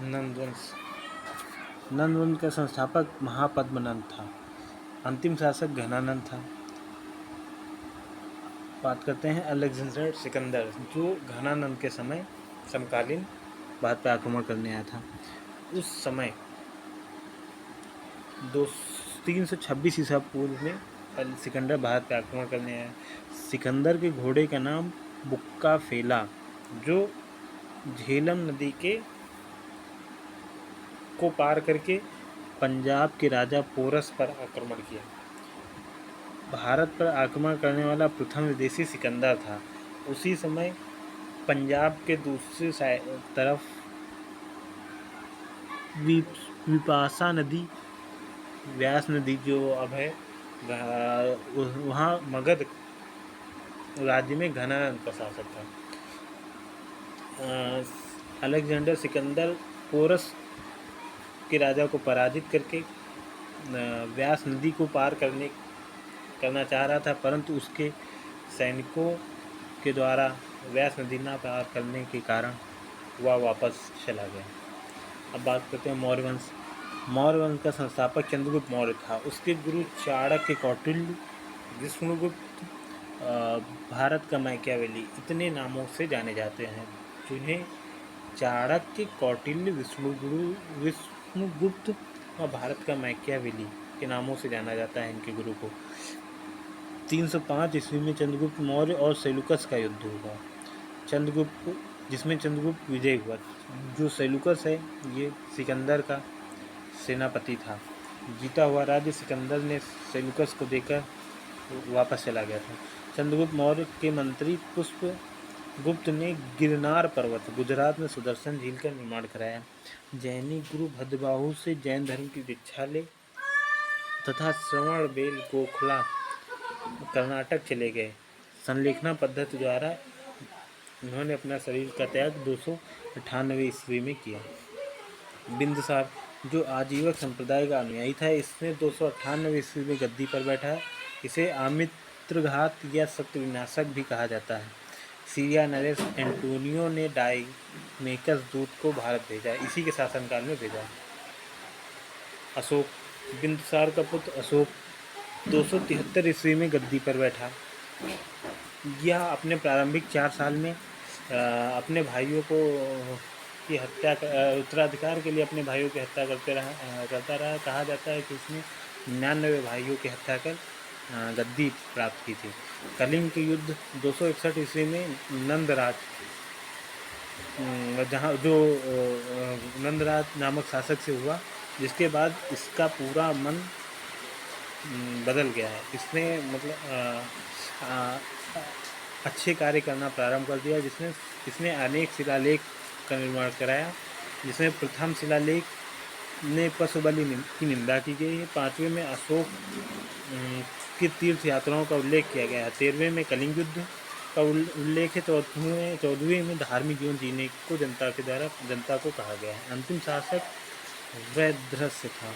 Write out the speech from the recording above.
नंदवंश। नंदवंश का संस्थापक महापद्मनंद था। अंतिम शासक घनानंद था। बात करते हैं अलेक्जेंडर सिकंदर, जो घनानंद के समय समकालीन भारत पर आक्रमण करने आया था। उस समय 326 ईसा पूर्व में सिकंदर भारत पर आक्रमण करने आया। सिकंदर के घोड़े का नाम बुक्का फेला, जो झेलम नदी को पार करके पंजाब के राजा पोरस पर आक्रमण किया। भारत पर आक्रमण करने वाला प्रथम विदेशी सिकंदर था। उसी समय पंजाब के दूसरी तरफ विपाशा नदी, व्यास नदी जो अब है, वहाँ मगध राज्य में घनानंद का शासक था। अलेक्जेंडर सिकंदर पोरस के राजा को पराजित करके व्यास नदी को पार करना चाह रहा था, परंतु उसके सैनिकों के द्वारा व्यास नदी न पार करने के कारण वह वापस चला गया। अब बात करते हैं मौर्य वंश। मौर्य वंश का संस्थापक चंद्रगुप्त मौर्य था। उसके गुरु चाणक्य, कौटिल्य, विष्णुगुप्त, भारत का मैकियावेली इतने नामों से जाने जाते हैं, जिन्हें चाणक्य, कौटिल्य, विष्णुगुप्त और भारत का मैकियावेली के नामों से जाना जाता है इनके गुरु को। 305 ईस्वी में चंद्रगुप्त मौर्य और सेल्यूकस का युद्ध हुआ। जिसमें चंद्रगुप्त विजय हुआ। जो सेल्यूकस है, ये सिकंदर का सेनापति था। जीता हुआ राज्य सिकंदर ने सेल्यूकस को देकर वापस चला गया था। चंद्रगुप्त मौर्य के मंत्री पुष्पगुप्त ने गिरनार पर्वत, गुजरात में सुदर्शन झील का निर्माण कराया। जैनी गुरु भद्रबाहु से जैन धर्म की दीक्षा ले तथा श्रवणबेल गोखला कर्नाटक चले गए। संलेखना पद्धति द्वारा उन्होंने अपना शरीर का त्याग 298 ईस्वी में किया। बिंदुसार, जो आजीवक संप्रदाय का अनुयायी था, इसने 298 ईस्वी में गद्दी पर बैठा। इसे आमित्रघात या सत्यविनाशक भी कहा जाता है। सीरिया नरेश एंटोनियो ने डायमेकस दूत को भारत भेजा, इसी के शासनकाल में भेजा। अशोक, बिंदुसार का पुत्र अशोक 273 ईस्वी में गद्दी पर बैठा। यह अपने प्रारंभिक 4 साल में अपने भाइयों को की हत्या उत्तराधिकार के लिए अपने भाइयों की हत्या करता रहा। कहा जाता है कि उसने 99 भाइयों की हत्या कर गद्दी प्राप्त की थी। कलिंग के युद्ध 261 ईस्वी में नंदराज नंदराज नामक शासक से हुआ, जिसके बाद इसका पूरा मन बदल गया है। इसने अच्छे कार्य करना प्रारंभ कर दिया, इसने अनेक शिलालेख का निर्माण कराया, जिसमें प्रथम शिलालेख ने पशु बलि की निंदा की गई है। 5वें में अशोक की तीर्थ यात्राओं का उल्लेख किया गया है। 13वें में कलिंग युद्ध का उल्लेख है। 14वें में धार्मिक जीवन जीने को जनता को कहा गया है। अंतिम शासक वैद्रस्य था।